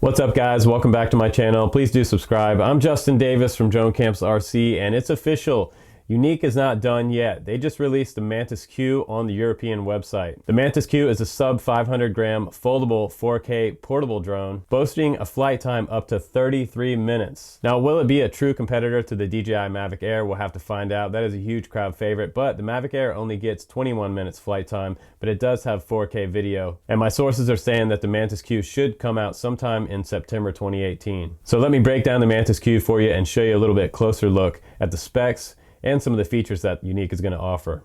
What's up guys, welcome back to my channel. Please do subscribe. I'm Justin Davis from Drone Camps RC, and it's official. Yuneec is not done yet. They just released the Mantis Q on the European website. The Mantis Q is a sub 500 gram foldable 4K portable drone, boasting a flight time up to 33 minutes. Now, will it be a true competitor to the DJI Mavic Air? We'll have to find out. That is a huge crowd favorite, but the Mavic Air only gets 21 minutes flight time, but it does have 4K video. And my sources are saying that the Mantis Q should come out sometime in September 2018. So let me break down the Mantis Q for you and show you a little bit closer look at the specs and some of the features that Yuneec is going to offer.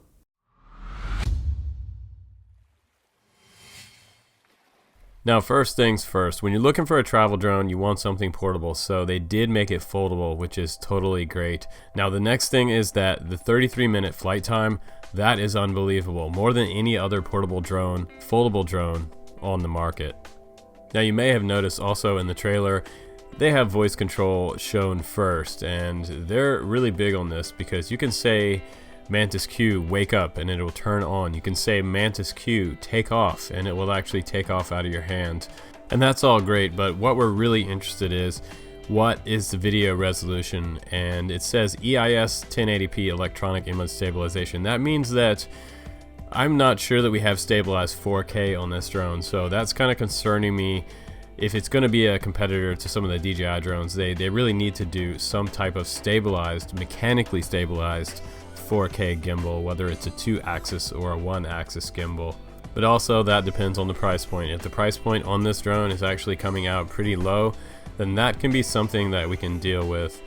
Now, first things first, when you're looking for a travel drone, you want something portable, so they did make it foldable, which is totally great. Now, the next thing is that the 33-minute flight time, that is unbelievable. More than any other portable drone, foldable drone on the market. Now, you may have noticed also in the trailer, they have voice control shown first, and they're really big on this because you can say Mantis Q, wake up, and it will turn on. You can say Mantis Q, take off, and it will actually take off out of your hand. And that's all great, but what we're really interested is, what is the video resolution? And it says EIS 1080p electronic image stabilization. That means that I'm not sure that we have stabilized 4K on this drone, so that's kind of concerning me. If it's going to be a competitor to some of the DJI drones, they really need to do some type of stabilized, mechanically stabilized 4K gimbal, whether it's a 2-axis or a 1-axis gimbal. But also that depends on the price point. If the price point on this drone is actually coming out pretty low, then that can be something that we can deal with.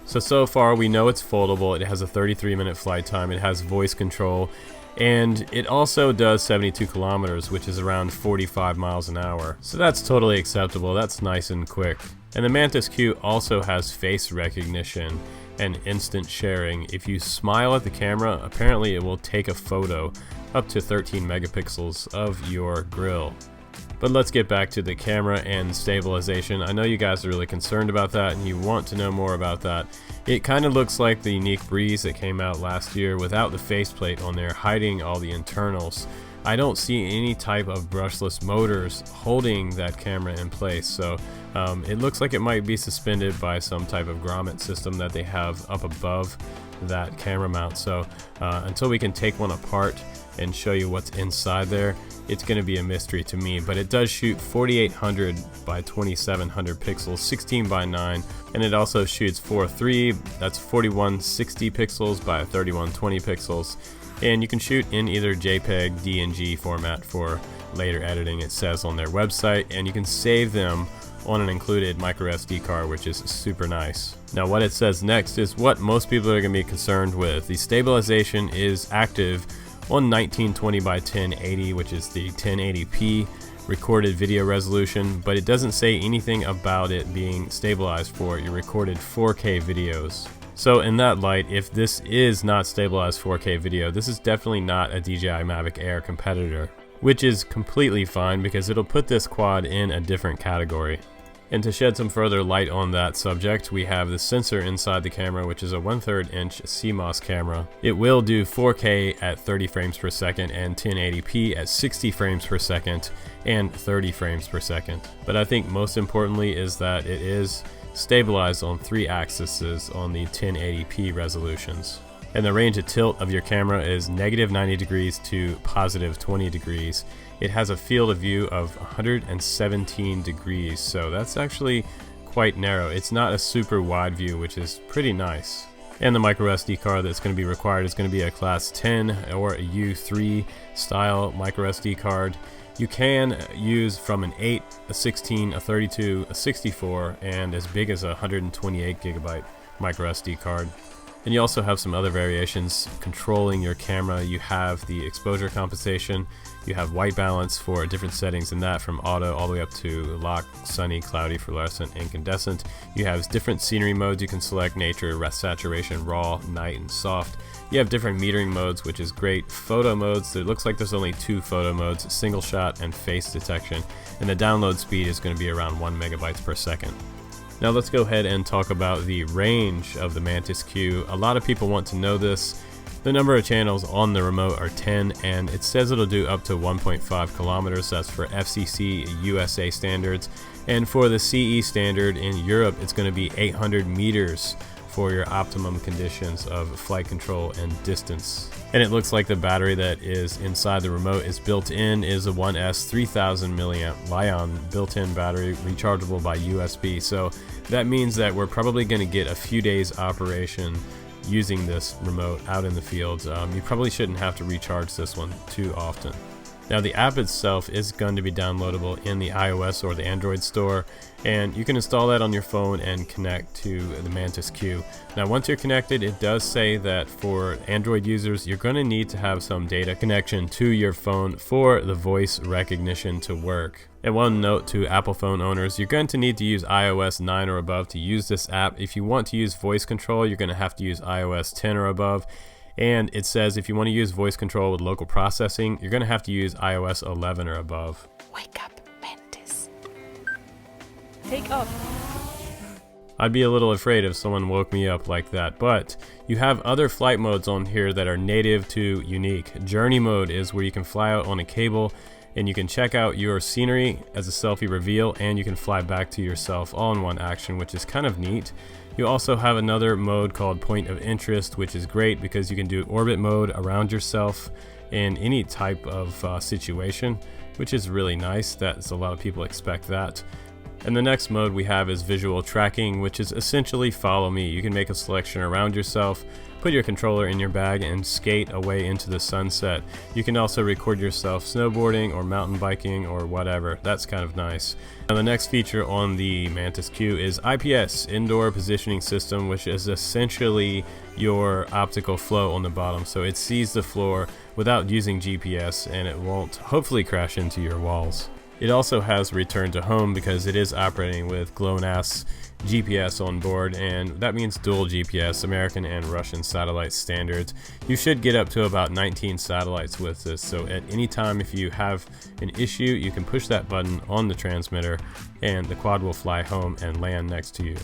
So far we know it's foldable, it has a 33-minute flight time, it has voice control, and it also does 72 kilometers, which is around 45 miles an hour. So that's totally acceptable, that's nice and quick. And the Mantis Q also has face recognition and instant sharing. If you smile at the camera, apparently it will take a photo up to 13 megapixels of your grill. But let's get back to the camera and stabilization. I know you guys are really concerned about that and you want to know more about that. It kind of looks like the Yuneec Breeze that came out last year without the faceplate on there, hiding all the internals. I don't see any type of brushless motors holding that camera in place, so it looks like it might be suspended by some type of grommet system that they have up above that camera mount. So until we can take one apart and show you what's inside there, it's going to be a mystery to me. But it does shoot 4800 by 2700 pixels, 16 by 9, and it also shoots 4:3, that's 4160 pixels by 3120 pixels. And you can shoot in either JPEG, DNG format for later editing, it says on their website, and you can save them on an included micro SD card, which is super nice. Now, what it says next is what most people are going to be concerned with. The stabilization is active on 1920 by 1080, which is the 1080p recorded video resolution, but it doesn't say anything about it being stabilized for your recorded 4K videos. So in that light, if this is not stabilized 4K video, this is definitely not a DJI Mavic Air competitor, which is completely fine because it'll put this quad in a different category. And to shed some further light on that subject, we have the sensor inside the camera, which is a 1/3 inch CMOS camera. It will do 4K at 30 frames per second and 1080p at 60 frames per second and 30 frames per second. But I think most importantly is that it is stabilized on 3 axes on the 1080p resolutions. And the range of tilt of your camera is -90 degrees to +20 degrees. It has a field of view of 117 degrees, so that's actually quite narrow. It's not a super wide view, which is pretty nice. And the micro SD card that's going to be required is going to be a class 10 or a U3 style micro SD card. You can use from an 8, a 16, a 32, a 64, and as big as a 128 gigabyte micro SD card. And you also have some other variations controlling your camera. You have the exposure compensation, you have white balance for different settings in that, from auto all the way up to lock, sunny, cloudy, fluorescent, incandescent. You have different scenery modes you can select: nature, saturation, raw, night, and soft. You have different metering modes, which is great. Photo modes, it looks like there's only 2 photo modes: single shot and face detection. And the download speed is going to be around 1 megabytes per second. Now let's go ahead and talk about the range of the Mantis Q. A lot of people want to know this. The number of channels on the remote are 10, and it says it'll do up to 1.5 kilometers. That's for FCC USA standards. And for the CE standard in Europe, it's going to be 800 meters for your optimum conditions of flight control and distance. And it looks like the battery that is inside the remote is built in is a 1S 3000 milliamp Li-ion built-in battery, rechargeable by USB. So that means that we're probably going to get a few days operation using this remote out in the fields. You probably shouldn't have to recharge this one too often. Now the app itself is going to be downloadable in the iOS or the Android store, and you can install that on your phone and connect to the Mantis Q. Now once you're connected, it does say that for Android users you're going to need to have some data connection to your phone for the voice recognition to work. And one note to Apple phone owners, you're going to need to use iOS 9 or above to use this app. If you want to use voice control, you're going to have to use iOS 10 or above. And it says if you want to use voice control with local processing, you're going to have to use iOS 11 or above. Wake up, Mantis. Take off. I'd be a little afraid if someone woke me up like that, but you have other flight modes on here that are native to Yuneec. Journey mode is where you can fly out on a cable and you can check out your scenery as a selfie reveal, and you can fly back to yourself all in one action, which is kind of neat. You also have another mode called point of interest, which is great because you can do orbit mode around yourself in any type of situation, which is really nice. That's a lot of people expect that. And the next mode we have is visual tracking, which is essentially follow me. You can make a selection around yourself, put your controller in your bag, and skate away into the sunset. You can also record yourself snowboarding or mountain biking or whatever. That's kind of nice. Now the next feature on the Mantis Q is IPS, Indoor Positioning System, which is essentially your optical flow on the bottom. So it sees the floor without using GPS, and it won't hopefully crash into your walls. It also has return to home because it is operating with GLONASS GPS on board, and that means dual GPS, American and Russian satellite standards. You should get up to about 19 satellites with this, so at any time if you have an issue, you can push that button on the transmitter and the quad will fly home and land next to you.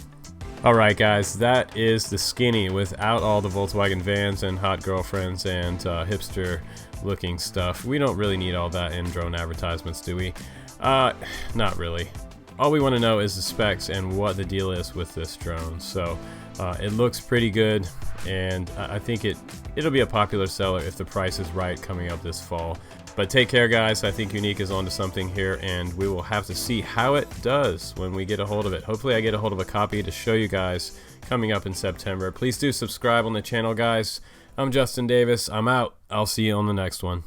Alright guys, that is the Skinny without all the Volkswagen vans and hot girlfriends and hipster looking stuff. We don't really need all that in drone advertisements, do we? Not really. All we want to know is the specs and what the deal is with this drone. So it looks pretty good, and I think it'll be a popular seller if the price is right coming up this fall. But take care guys, I think Yuneec is onto something here, and we will have to see how it does when we get a hold of it. Hopefully I get a hold of a copy to show you guys coming up in September. Please do subscribe on the channel guys. I'm Justin Davis, I'm out. I'll see you on the next one.